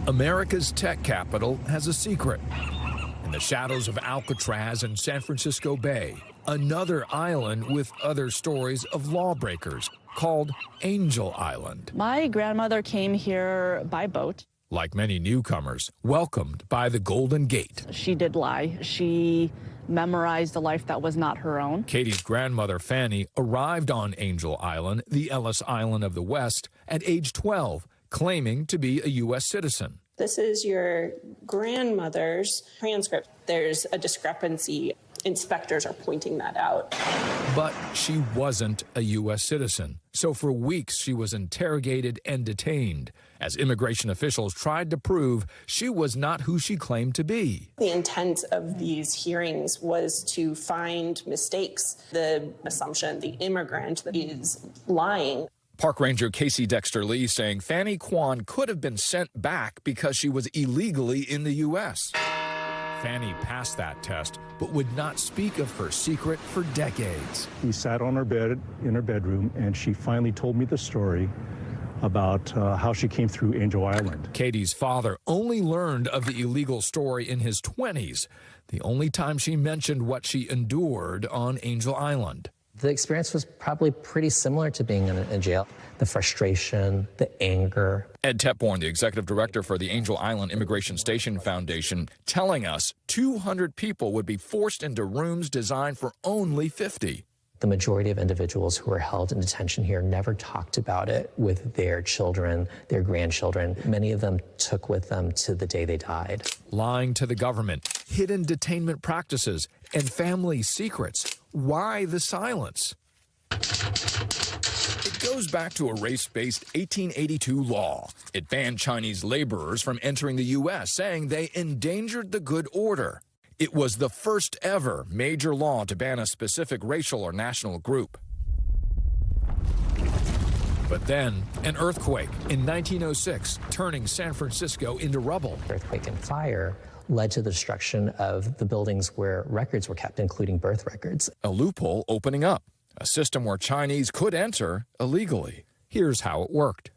America's tech capital has a secret. In the shadows of Alcatraz and San Francisco Bay, another island with other stories of lawbreakers called Angel Island. My grandmother came here by boat. Like many newcomers, welcomed by the Golden Gate. She did lie. She memorized a life that was not her own. Katie's grandmother, Fanny, arrived on Angel Island, the Ellis Island of the West, at age 12, claiming to be a U.S. citizen. This is your grandmother's transcript. There's a discrepancy. Inspectors are pointing that out. But she wasn't a U.S. citizen. So for weeks, she was interrogated and detained as immigration officials tried to prove she was not who she claimed to be. The intent of these hearings was to find mistakes. The assumption the immigrant is lying. Park Ranger Casey Dexter Lee saying Fanny Kwan could have been sent back because she was illegally in the U.S. Fanny passed that test, but would not speak of her secret for decades. We sat on her bed in her bedroom, and she finally told me the story about how she came through Angel Island. Katie's father only learned of the illegal story in his 20s, the only time she mentioned what she endured on Angel Island. The experience was probably pretty similar to being in jail. The frustration, the anger. Ed Tepborn, the executive director for the Angel Island Immigration Station Foundation, telling us 200 people would be forced into rooms designed for only 50. The majority of individuals who are held in detention here never talked about it with their children, their grandchildren. Many of them took with them to the day they died. Lying to the government, hidden detainment practices, and family secrets. Why the silence? It goes back to a race-based 1882 law. It banned Chinese laborers from entering the U.S., saying they endangered the good order. It was the first ever major law to ban a specific racial or national group. But then, an earthquake in 1906, turning San Francisco into rubble. Earthquake and fire led to the destruction of the buildings where records were kept, including birth records. A loophole opening up, a system where Chinese could enter illegally. Here's how it worked.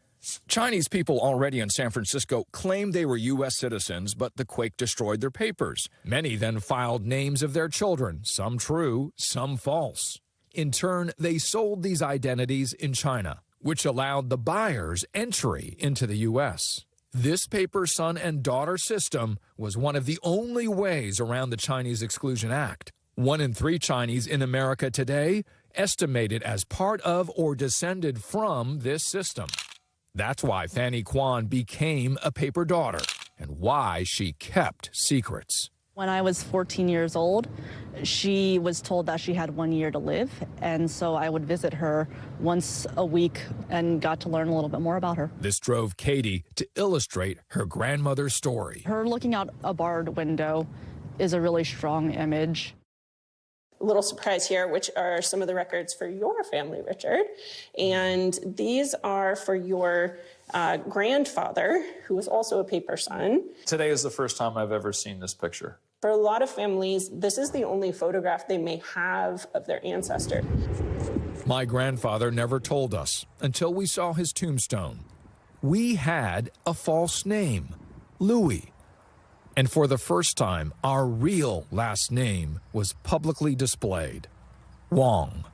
Chinese people already in San Francisco claimed they were U.S. citizens, but the quake destroyed their papers. Many then filed names of their children, some true, some false. In turn, they sold these identities in China, which allowed the buyers entry into the U.S. This paper son and daughter system was one of the only ways around the Chinese Exclusion Act. 1 in 3 Chinese in America today estimated as part of or descended from this system. That's why Fanny Kwan became a paper daughter and why she kept secrets. When I was 14 years old, she was told that she had 1 year to live, and so I would visit her once a week and got to learn a little bit more about her. This drove Katie to illustrate her grandmother's story. Her looking out a barred window is a really strong image. A little surprise here, which are some of the records for your family, Richard. And these are for your grandfather, who was also a paper son. Today is the first time I've ever seen this picture. For a lot of families, this is the only photograph they may have of their ancestor. My grandfather never told us until we saw his tombstone. We had a false name, Lui. And for the first time, our real last name was publicly displayed, Wong.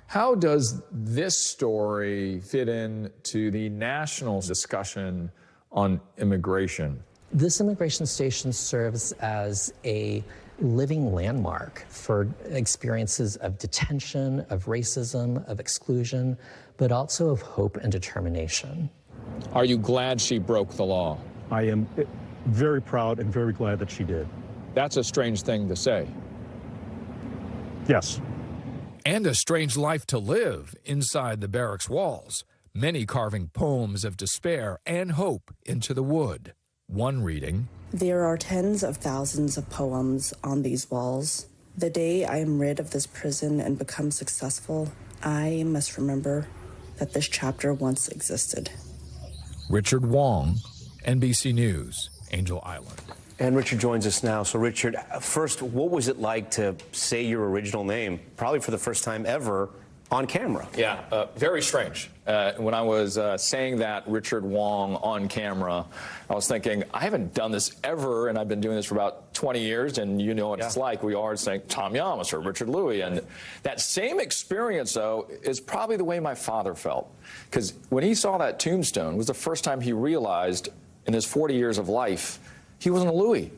How does this story fit into the national discussion on immigration? This immigration station serves as a living landmark for experiences of detention, of racism, of exclusion, but also of hope and determination. Are you glad she broke the law? I am very proud and very glad that she did. That's a strange thing to say. Yes. And a strange life to live inside the barracks walls, many carving poems of despair and hope into the wood. One reading, "There are tens of thousands of poems on these walls. The day I am rid of this prison and become successful, I must remember that this chapter once existed." Richard Wong, NBC News, Angel Island. And Richard joins us now. So Richard, first, what was it like to say your original name, probably for the first time ever, On camera. Yeah, very strange. When I was saying that Richard Wong on camera, I was thinking, I haven't done this ever, and I've been doing this for about 20 years, and you know what it's like. We are saying Tom Yamas or Richard Lui, and that same experience, though, is probably the way my father felt. Because when he saw that tombstone, it was the first time he realized in his 40 years of life, he wasn't a Lui.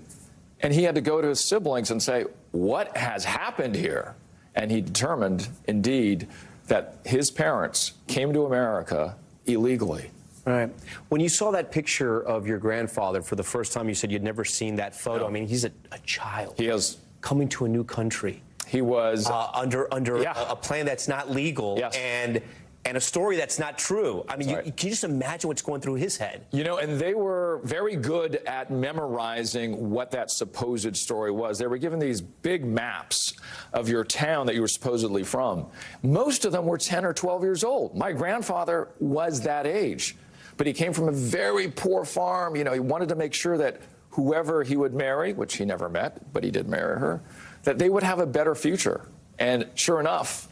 And he had to go to his siblings and say, what has happened here? And he determined, indeed, that his parents came to America illegally. Right. When you saw that picture of your grandfather for the first time, you said you'd never seen that photo. I mean, he's a child. He is coming to a new country. He was under a plan that's not legal. Yes. And a story that's not true. I mean, can you just imagine what's going through his head? You know, and they were very good at memorizing what that supposed story was. They were given these big maps of your town that you were supposedly from. Most of them were 10 or 12 years old. My grandfather was that age, but he came from a very poor farm. You know, he wanted to make sure that whoever he would marry, which he never met, but he did marry her, that they would have a better future. And sure enough,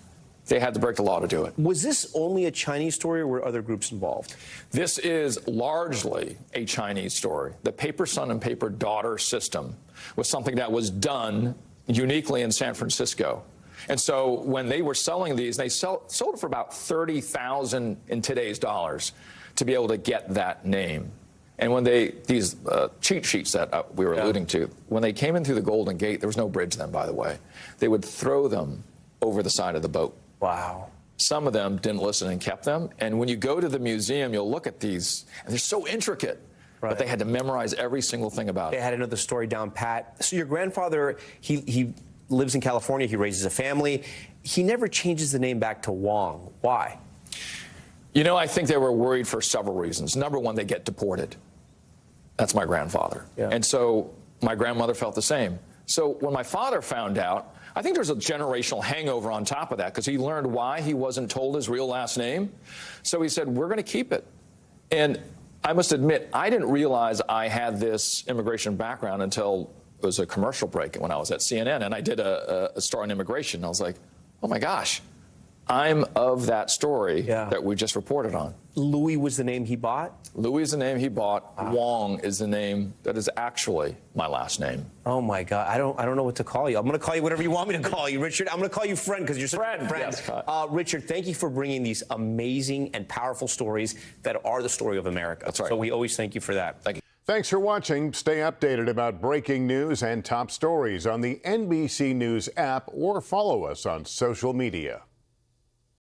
they had to break the law to do it. Was this only a Chinese story, or were other groups involved? This is largely a Chinese story. The paper son and paper daughter system was something that was done uniquely in San Francisco. And so when they were selling these, they sold it for about $30,000 in today's dollars to be able to get that name. And when these cheat sheets that we were alluding to, when they came in through the Golden Gate, there was no bridge then, by the way, they would throw them over the side of the boat. Wow. Some of them didn't listen and kept them. And when you go to the museum, you'll look at these, and they're so intricate. Right. But they had to memorize every single thing about it. They had to know the story down pat. So your grandfather, he lives in California. He raises a family. He never changes the name back to Wong. Why? You know, I think they were worried for several reasons. Number one, they get deported. That's my grandfather. Yeah. And so my grandmother felt the same. So when my father found out, I think there's a generational hangover on top of that, because he learned why he wasn't told his real last name. So he said, we're going to keep it. And I must admit, I didn't realize I had this immigration background until it was a commercial break when I was at CNN, and I did a story on immigration. I was like, oh my gosh, I'm of that story that we just reported on. Lui was the name he bought? Lui is the name he bought. Wong is the name that is actually my last name. Oh my God, I don't know what to call you. I'm going to call you whatever you want me to call you, Richard. I'm going to call you friend, because you're such a friend. Yes, Richard, thank you for bringing these amazing and powerful stories that are the story of America. That's right. So we always thank you for that. Thank you. Thanks for watching. Stay updated about breaking news and top stories on the NBC News app, or follow us on social media.